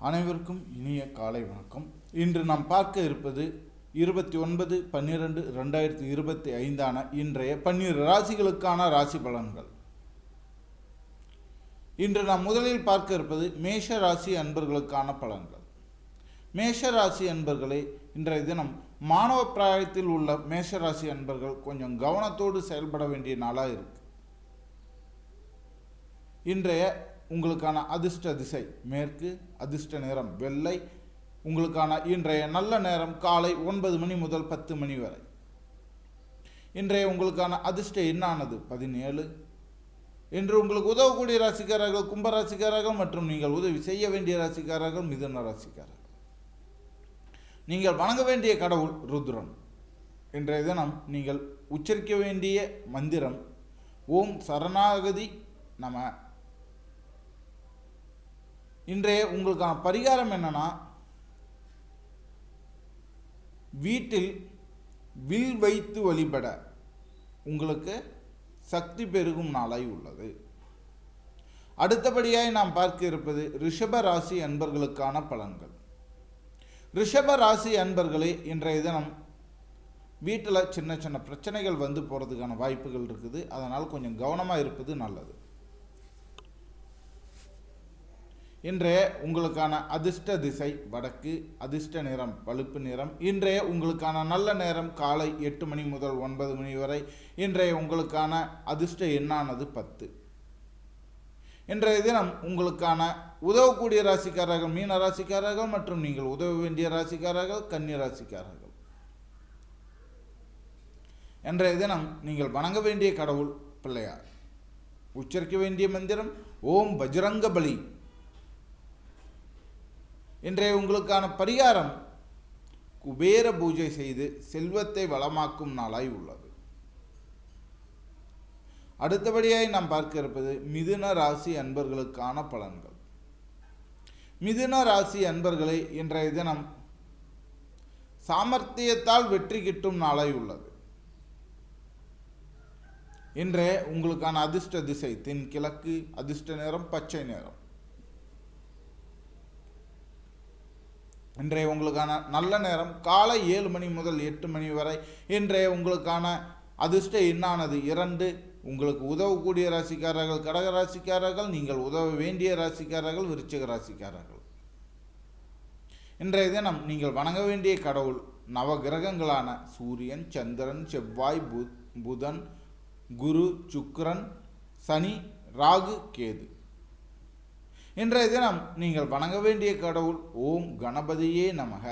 அனைவருக்கும் இனிய காலை வணக்கம். இன்று நாம் பார்க்க இருப்பது 29/12/2025 இன்றைய 12 ராசிகளுக்கான ராசி பலன்கள். இன்று நாம் முதலில் பார்க்க இருப்பது மேஷ ராசி அன்பர்களுக்கான பலன்கள். மேஷ ராசி அன்பர்களே, இன்றைய தினம் மாணவ பிராயத்தில் உள்ள மேஷ ராசி அன்பர்கள் கொஞ்சம் கவனத்தோடு செயல்பட வேண்டிய நாளாக இருக்கு. இன்றைய உங்களுக்கான அதிர்ஷ்ட திசை மேற்கு, அதிர்ஷ்ட நிறம் வெள்ளை. உங்களுக்கான இன்றைய நல்ல நேரம் காலை 9 மணி முதல் 10 மணி வரை. இன்றைய உங்களுக்கான அதிர்ஷ்ட எண்ணானது 17. இன்று உங்களுக்கு உதவக்கூடிய ராசிக்காரர்கள் கும்பராசிக்காரர்கள் மற்றும் நீங்கள் உதவி செய்ய வேண்டிய ராசிக்காரர்கள் மிதுன ராசிக்காரர்கள். நீங்கள் வணங்க வேண்டிய கடவுள் ருத்ரன். இன்றைய தினம் நீங்கள் உச்சரிக்க வேண்டிய மந்திரம் ஓம் சரணாகதி நம. இன்றைய உங்களுக்கான பரிகாரம் என்னன்னா, வீட்டில் வில் வைத்து வழிபட உங்களுக்கு சக்தி பெருகும் நாளாய் உள்ளது. அடுத்தபடியாய் நாம் பார்க்க இருப்பது ரிஷப ராசி அன்பர்களுக்கான பலன்கள். ரிஷப ராசி அன்பர்களே, இன்றைய தினம் வீட்டில் சின்ன சின்ன பிரச்சனைகள் வந்து போகிறதுக்கான வாய்ப்புகள் இருக்குது. அதனால் கொஞ்சம் கவனமாக இருப்பது நல்லது. இன்றைய உங்களுக்கான அதிர்ஷ்ட திசை வடக்கு, அதிர்ஷ்ட நிறம் பழுப்பு நிறம். இன்றைய உங்களுக்கான நல்ல நேரம் காலை 8 மணி முதல் 9 மணி வரை. இன்றைய உங்களுக்கான அதிர்ஷ்ட எண்ணானது 10. இன்றைய தினம் உங்களுக்கான உதவக்கூடிய ராசிக்காரர்கள் மீன ராசிக்காரர்கள் மற்றும் நீங்கள் உதவ வேண்டிய ராசிக்காரர்கள் கன்னி ராசிக்காரர்கள். இன்றைய தினம் நீங்கள் வணங்க வேண்டிய கடவுள் பிள்ளையார். உச்சரிக்க வேண்டிய மந்திரம் ஓம் பஜ்ரங்க பலி. இன்றைய உங்களுக்கான பரிகாரம் குபேர பூஜை செய்து செல்வத்தை வளமாக்கும் நாளாய் உள்ளது. அடுத்தபடியாய் நாம் பார்க்க இருப்பது மிதுன ராசி அன்பர்களுக்கான பலன்கள். மிதுன ராசி அன்பர்களே, இன்றைய தினம் சாமர்த்தியத்தால் வெற்றி கிட்டும் நாளாய் உள்ளது. இன்றைய உங்களுக்கான அதிர்ஷ்ட திசை தென்கிழக்கு, அதிர்ஷ்ட நிறம் பச்சை நிறம். இன்றைய உங்களுக்கான நல்ல நேரம் காலை 7 மணி முதல் 8 மணி வரை. இன்றைய உங்களுக்கான அதிர்ஷ்ட எண்ணானது 2. உங்களுக்கு உதவக்கூடிய ராசிக்காரர்கள் கடக ராசிக்காரர்கள், நீங்கள் உதவ வேண்டிய ராசிக்காரர்கள் விருச்சிக ராசிக்காரர்கள். இன்றைய தினம் நீங்கள் வணங்க வேண்டிய கடவுள் நவ கிரகங்களான சூரியன், சந்திரன், செவ்வாய், புதன், குரு, சுக்கிரன், சனி, ராகு, கேது. இன்றைய தினம் நீங்கள் வணங்க வேண்டிய கடவுள் ஓம் கணபதியே நமக.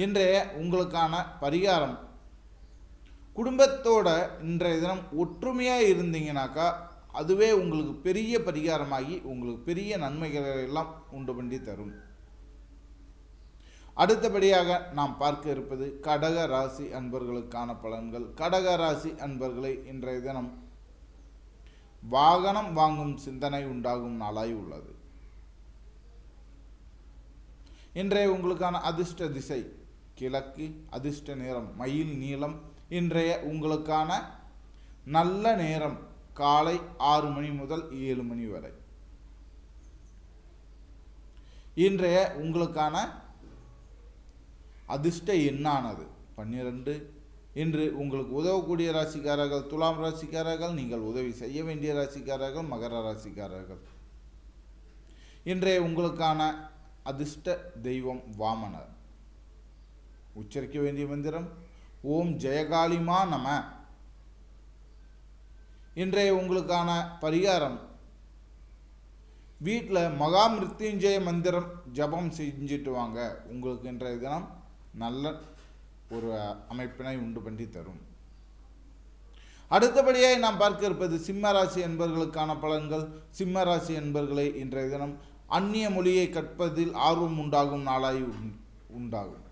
இன்றைய உங்களுக்கான பரிகாரம் குடும்பத்தோட இன்றைய தினம் ஒற்றுமையாக இருந்தீங்கன்னாக்கா அதுவே உங்களுக்கு பெரிய பரிகாரமாகி உங்களுக்கு பெரிய நன்மைகளை எல்லாம் உண்டு பண்ணி தரும். அடுத்தபடியாக நாம் பார்க்க இருப்பது கடக ராசி அன்பர்களுக்கான பலன்கள். கடக ராசி அன்பர்களை, இன்றைய தினம் வாகனம் வாங்கும் சிந்தனை உண்டாகும் நாளாய் உள்ளது. இன்றைய உங்களுக்கான அதிர்ஷ்ட திசை கிழக்கு, அதிர்ஷ்ட நிறம் மயில் நீலம். இன்றைய உங்களுக்கான நல்ல நேரம் காலை 6 மணி முதல் 7 மணி வரை. இன்றைய உங்களுக்கான அதிர்ஷ்ட எண்ணானது 12. இன்று உங்களுக்கு உதவக்கூடிய ராசிக்காரர்கள் துலாம் ராசிக்காரர்கள், நீங்கள் உதவி செய்ய வேண்டிய ராசிக்காரர்கள் மகர ராசிக்காரர்கள். இன்றைய உங்களுக்கான அதிர்ஷ்ட தெய்வம் வாமனர். உச்சரிக்க வேண்டிய மந்திரம் ஓம் ஜெயகாளிமா நம. இன்றைய உங்களுக்கான பரிகாரம் வீட்டில் மகா மிருத்யுஞ்சய மந்திரம் ஜபம் செஞ்சுட்டு வாங்க. உங்களுக்கு இன்றைய தினம் நல்ல ஒரு அமைப்பினை உண்டு பண்ணி தரும். அடுத்தபடியாக நாம் பார்க்க இருப்பது சிம்ம ராசி என்பவர்களுக்கான பலன்கள். சிம்ம ராசி என்பவர்களே, இன்றைய தினம் அந்நிய மொழியை கற்பதில் ஆர்வம் உண்டாகும் நாளாய் உண்டாகும்.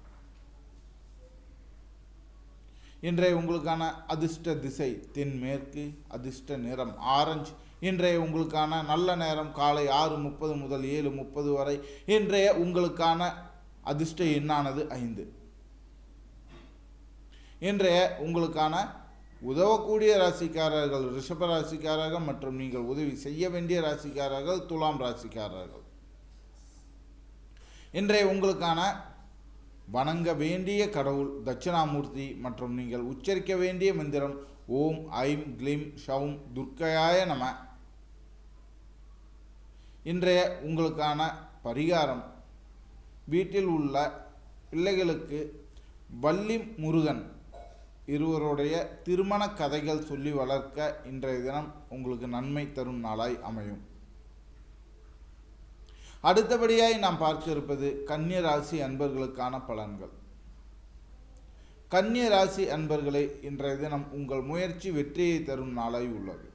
இன்றைய உங்களுக்கான அதிர்ஷ்ட திசை தென்மேற்கு, அதிர்ஷ்ட நிறம் ஆரஞ்சு. இன்றைய உங்களுக்கான நல்ல நேரம் காலை 6:30 முதல் 7:30 வரை. இன்றைய உங்களுக்கான அதிர்ஷ்ட எண்ணானது 5. இன்றைய உங்களுக்கான உதவக்கூடிய ராசிக்காரர்கள் ரிஷப ராசிக்காரர்கள் மற்றும் நீங்கள் உதவி செய்ய வேண்டிய ராசிக்காரர்கள் துலாம் ராசிக்காரர்கள். இன்றைய உங்களுக்கான வணங்க வேண்டிய கடவுள் தட்சிணாமூர்த்தி மற்றும் நீங்கள் உச்சரிக்க வேண்டிய மந்திரம் ஓம் ஐம் க்ளீம் ஷவும் துர்க்கையாய நம. இன்றைய உங்களுக்கான பரிகாரம் வீட்டில் உள்ள பிள்ளைகளுக்கு வள்ளி முருகன் இருவருடைய திருமண கதைகள் சொல்லி வளர்க்க இன்றைய தினம் உங்களுக்கு நன்மை தரும் நாளாய் அமையும். அடுத்தபடியாய் நாம் பார்க்க இருப்பது கன்னிய ராசி அன்பர்களுக்கான பலன்கள். கன்னிய ராசி அன்பர்களே, இன்றைய தினம் உங்கள் முயற்சி வெற்றியை தரும் நாளாய் உள்ளது.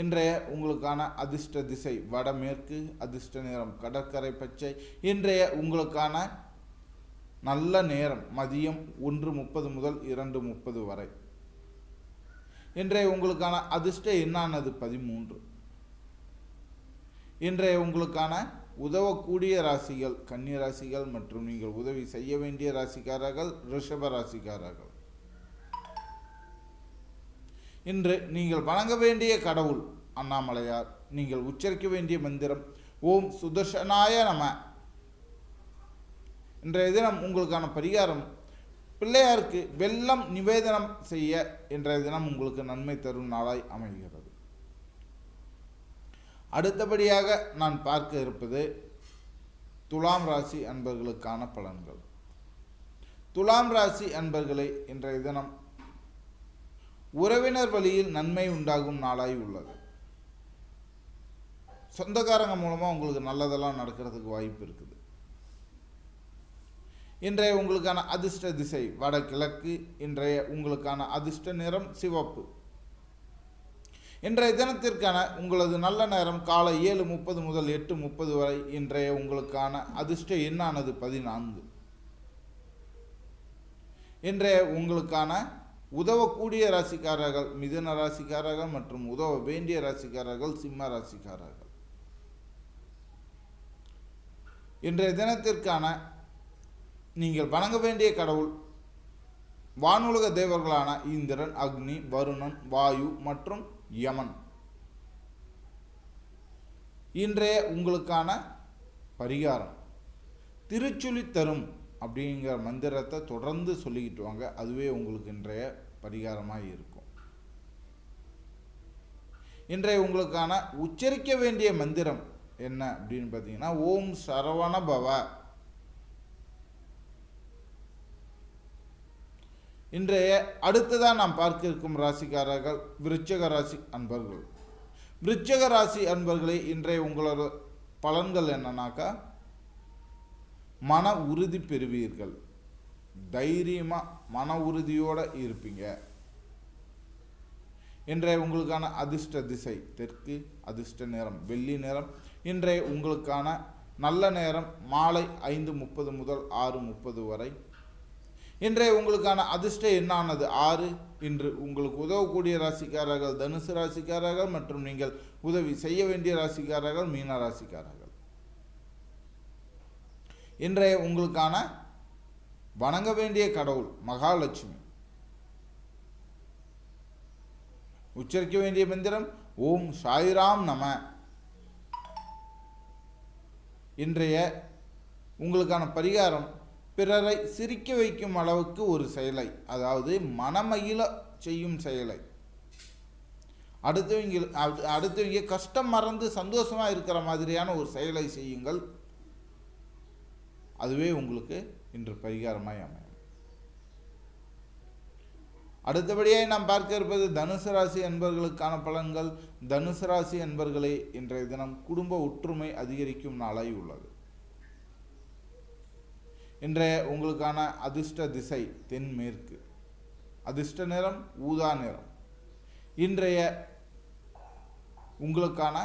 இன்றைய உங்களுக்கான அதிர்ஷ்ட திசை வடமேற்கு, அதிர்ஷ்ட நேரம் கடற்கரை பச்சை. இன்றைய உங்களுக்கான நல்ல நேரம் மதியம் 1:30 முதல் 2:30 வரை. இன்றைய உங்களுக்கான அதிர்ஷ்ட எண்ணானது 13. இன்றைய உங்களுக்கான உதவக்கூடிய ராசிகள் கன்னி ராசிகள் மற்றும் நீங்கள் உதவி செய்ய வேண்டிய ராசிக்காரர்கள் ரிஷப ராசிக்காரர்கள். இன்று நீங்கள் வணங்க வேண்டிய கடவுள் அண்ணாமலையார். நீங்கள் உச்சரிக்க வேண்டிய மந்திரம் ஓம் சுதர்சனாய நம. இன்றைய தினம் உங்களுக்கான பரிகாரம் பிள்ளையாருக்கு வெல்லம் நிவேதனம் செய்ய இன்றைய தினம் உங்களுக்கு நன்மை தரும் நாளாய் அமைகிறது. அடுத்தபடியாக நான் பார்க்க இருப்பது துலாம் ராசி அன்பர்களுக்கான பலன்கள். துலாம் ராசி அன்பர்களே, இன்றைய தினம் உறவினர் வழியில் நன்மை உண்டாகும் நாளாய் உள்ளது. சொந்தக்காரங்க மூலமாக உங்களுக்கு நல்லதெல்லாம் நடக்கிறதுக்கு வாய்ப்பு இருக்குது. இன்றைய உங்களுக்கான அதிர்ஷ்ட திசை வடகிழக்கு. இன்றைய உங்களுக்கான அதிர்ஷ்ட நிறம் சிவப்பு. இன்றைய தினத்திற்கான உங்களது நல்ல நேரம் காலை 7:30 முதல் 8:30 வரை. இன்றைய உங்களுக்கான அதிர்ஷ்ட எண்ணானது 14. இன்றைய உங்களுக்கான உதவக்கூடிய ராசிக்காரர்கள் மிதுன ராசிக்காரர்கள் மற்றும் உதவ வேண்டிய ராசிக்காரர்கள் சிம்ம ராசிக்காரர்கள். இன்றைய தினத்திற்கான நீங்கள் வணங்க வேண்டிய கடவுள் வானுலக தேவர்களான இந்திரன், அக்னி, வருணன், வாயு மற்றும் யமன். இன்றைய உங்களுக்கான பரிகாரம் திருச்சுழி தரும் அப்படிங்கிற மந்திரத்தை தொடர்ந்து சொல்லிக்கிட்டு வாங்க. அதுவே உங்களுக்கு இன்றைய பரிகாரமாக இருக்கும். இன்றைய உங்களுக்கான உச்சரிக்க வேண்டிய மந்திரம் என்ன அப்படின்னு பார்த்தீங்கன்னா ஓம் சரவண பவ. இன்றைய அடுத்ததான் நாம் பார்க்க இருக்கும் ராசிக்காரர்கள் விருச்சிக ராசி அன்பர்கள். விருச்சிக ராசி அன்பர்களே, இன்றைய உங்களோட பலன்கள் என்னன்னாக்கா மன உறுதி பெறுவீர்கள். தைரியமாக மன உறுதியோடு இருப்பீங்க. இன்றைய உங்களுக்கான அதிர்ஷ்ட திசை தெற்கு, அதிர்ஷ்ட நேரம் வெள்ளி நேரம். இன்றைய உங்களுக்கான நல்ல நேரம் மாலை 5:30 முதல் 6:30 வரை. இன்றைய உங்களுக்கான அதிர்ஷ்ட எண்ணானது 6. இன்று உங்களுக்கு உதவக்கூடிய ராசிக்காரர்கள் தனுசு ராசிக்காரர்கள் மற்றும் நீங்கள் உதவி செய்ய வேண்டிய ராசிக்காரர்கள் மீன ராசிக்காரர்கள். இன்றைய உங்களுக்கான வணங்க வேண்டிய கடவுள் மகாலட்சுமி. உச்சரிக்க வேண்டிய மந்திரம் ஓம் சாய்ராம் நம. இன்றைய உங்களுக்கான பரிகாரம் பிறரை சிரிக்க வைக்கும் அளவுக்கு ஒரு செயலை, அதாவது மனமகிழ செய்யும் செயலை, அடுத்தவங்க கஷ்டம் மறந்து சந்தோஷமாக இருக்கிற மாதிரியான ஒரு செயலை செய்யுங்கள். அதுவே உங்களுக்கு இன்று பரிகாரமாய் அமையும். அடுத்தபடியாக நாம் பார்க்க இருப்பது தனுசு ராசி அன்பர்களுக்கான பலன்கள். தனுசு ராசி அன்பர்களே, இன்றைய தினம் குடும்ப ஒற்றுமை அதிகரிக்கும் நாளாய் உள்ளது. இன்றைய உங்களுக்கான அதிர்ஷ்ட திசை தென்மேற்கு, அதிர்ஷ்ட நிறம் ஊதா நிறம். இன்றைய உங்களுக்கான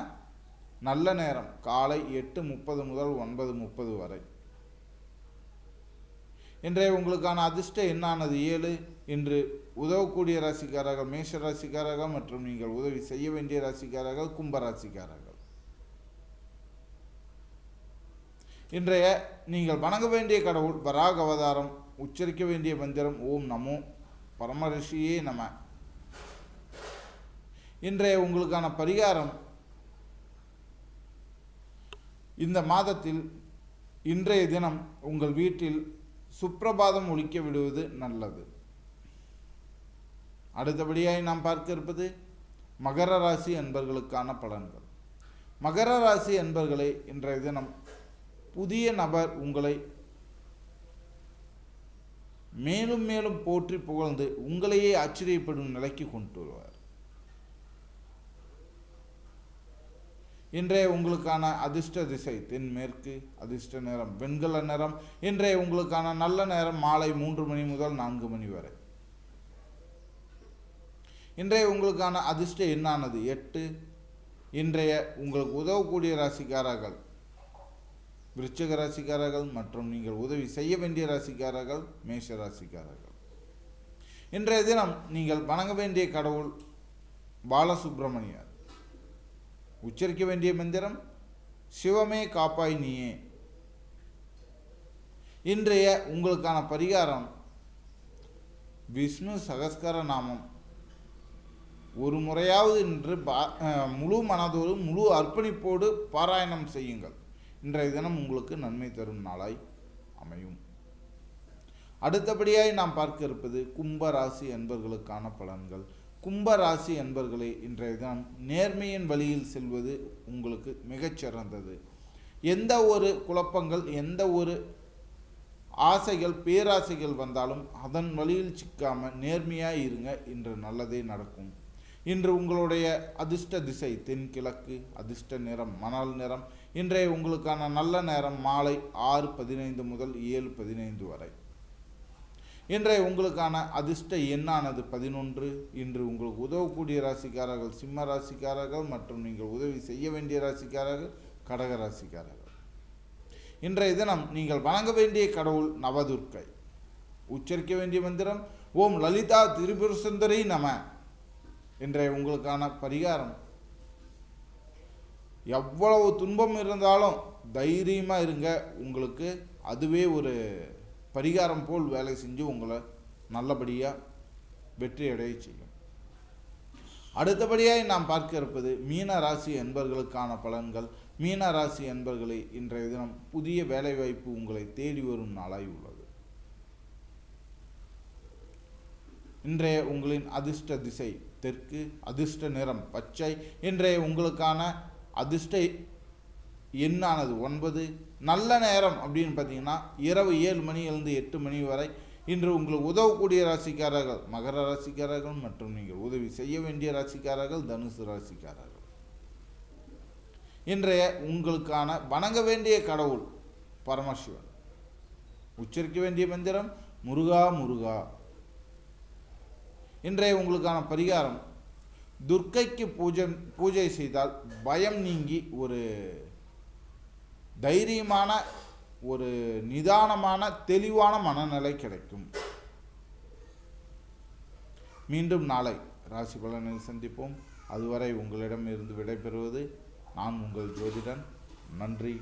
நல்ல நேரம் காலை 8:30 முதல் 9:30 வரை. இன்றைய உங்களுக்கான அதிர்ஷ்ட எண்ணானது 7. இன்று உதவக்கூடிய ராசிக்காரர்கள் மேஷ ராசிக்காரர்கள் மற்றும் நீங்கள் உதவி செய்ய வேண்டிய ராசிக்காரர்கள் கும்பராசிக்காரர்கள். இன்றைய நீங்கள் வணங்க வேண்டிய கடவுள் வராக அவதாரம். உச்சரிக்க வேண்டிய மந்திரம் ஓம் நமோ பரமரிஷியே நம. இன்றைய உங்களுக்கான பரிகாரம், இந்த மாதத்தில் இன்றைய தினம் உங்கள் வீட்டில் சுப்பிரபாதம் ஒலிக்க விடுவது நல்லது. அடுத்தபடியாய் நாம் பார்க்க இருப்பது மகர ராசி அன்பர்களுக்கான பலன்கள். மகர ராசி அன்பர்களே, இன்றைய தினம் புதிய நபர் உங்களை மேலும் மேலும் போற்றி புகழ்ந்து உங்களையே ஆச்சரியப்படும் நிலைக்கு கொண்டு வருவார். இன்றைய உங்களுக்கான அதிர்ஷ்ட திசை தென்மேற்கு, அதிர்ஷ்ட நிறம் வெண்கல நிறம். இன்றைய உங்களுக்கான நல்ல நேரம் மாலை 3 மணி முதல் 4 மணி வரை. இன்றைய உங்களுக்கான அதிர்ஷ்ட எண்ணானது 8. இன்றைய உங்களுக்கு உதவக்கூடிய ராசிக்காரர்கள் விருச்சிக ராசிக்காரர்கள் மற்றும் நீங்கள் உதவி செய்ய வேண்டிய ராசிக்காரர்கள் மேஷ ராசிக்காரர்கள். இன்றைய தினம் நீங்கள் வணங்க வேண்டிய கடவுள் பாலசுப்பிரமணியர். உச்சரிக்க வேண்டிய மந்திரம் சிவமே காப்பாய் நீயே. இன்றைய உங்களுக்கான பரிகாரம் விஷ்ணு சகஸ்கர நாமம் ஒரு முறையாவது இன்று முழு மனதோடு முழு அர்ப்பணிப்போடு பாராயணம் செய்யுங்கள். இன்றைய தினம் உங்களுக்கு நன்மை தரும் நாளாய் அமையும். அடுத்தபடியாய் நாம் பார்க்க இருப்பது கும்பராசி அன்பர்களுக்கான பலன்கள். கும்பராசி அன்பர்களே, இன்றைய தினம் நேர்மையின் வழியில் செல்வது உங்களுக்கு மிகச்சிறந்தது. எந்த ஒரு குழப்பங்கள், எந்த ஒரு ஆசைகள் பேராசைகள் வந்தாலும் அதன் வழியில் சிக்காமல் நேர்மையாக இருங்க. இன்று நல்லதே நடக்கும். இன்று உங்களுடைய அதிர்ஷ்ட திசை தென்கிழக்கு, அதிர்ஷ்ட நிறம் மணல் நிறம். இன்றைய உங்களுக்கான நல்ல நேரம் மாலை 6:15 முதல் 7:15 வரை. இன்றைய உங்களுக்கான அதிர்ஷ்ட எண்ணானது 11. இன்று உங்களுக்கு உதவக்கூடிய ராசிக்காரர்கள் சிம்ம ராசிக்காரர்கள் மற்றும் நீங்கள் உதவி செய்ய வேண்டிய ராசிக்காரர்கள் கடக ராசிக்காரர்கள். இன்றைய தினம் நீங்கள் வணங்க வேண்டிய கடவுள் நவதுர்க்கை. உச்சரிக்க வேண்டிய மந்திரம் ஓம் லலிதா திரிபுர சுந்தரி நம. இன்றைய உங்களுக்கான பரிகாரம், எவ்வளவு துன்பம் இருந்தாலும் தைரியமாக இருங்க. உங்களுக்கு அதுவே ஒரு பரிகாரம் போல் வேலை செஞ்சு உங்களை நல்லபடியாக வெற்றி அடைய செய்யும். அடுத்தபடியாக நாம் பார்க்க இருப்பது மீன ராசி என்பர்களுக்கான பலன்கள். மீன ராசி என்பர்களை, இன்றைய தினம் புதிய வேலைவாய்ப்பு உங்களை தேடி வரும் நாளாய் உள்ளது. இன்றைய உங்களின் அதிர்ஷ்ட திசை தெற்கு, அதிர்ஷ்ட நிறம் பச்சை. இன்றைய உங்களுக்கான அதிர்ஷ்ட எண்ணானது 9. நல்ல நேரம் அப்படின்னு பார்த்தீங்கன்னா இரவு 7 மணியிலிருந்து 8 மணி வரை. இன்று உங்களுக்கு உதவக்கூடிய ராசிக்காரர்கள் மகர ராசிக்காரர்கள் மற்றும் நீங்கள் உதவி செய்ய வேண்டிய ராசிக்காரர்கள் தனுசு ராசிக்காரர்கள். இன்றைய உங்களுக்கான வணங்க வேண்டிய கடவுள் பரமசிவன். உச்சரிக்க வேண்டிய மந்திரம் முருகா முருகா. இன்றைய உங்களுக்கான பரிகாரம், துர்க்கைக்கு பூஜை செய்தால் பயம் நீங்கி ஒரு தைரியமான, ஒரு நிதானமான, தெளிவான மனநிலை கிடைக்கும். மீண்டும் நாளை ராசி பலனில் சந்திப்போம். அதுவரை உங்களிடம் இருந்து விடைபெறுவது நான் உங்கள் ஜோதிடன். நன்றி.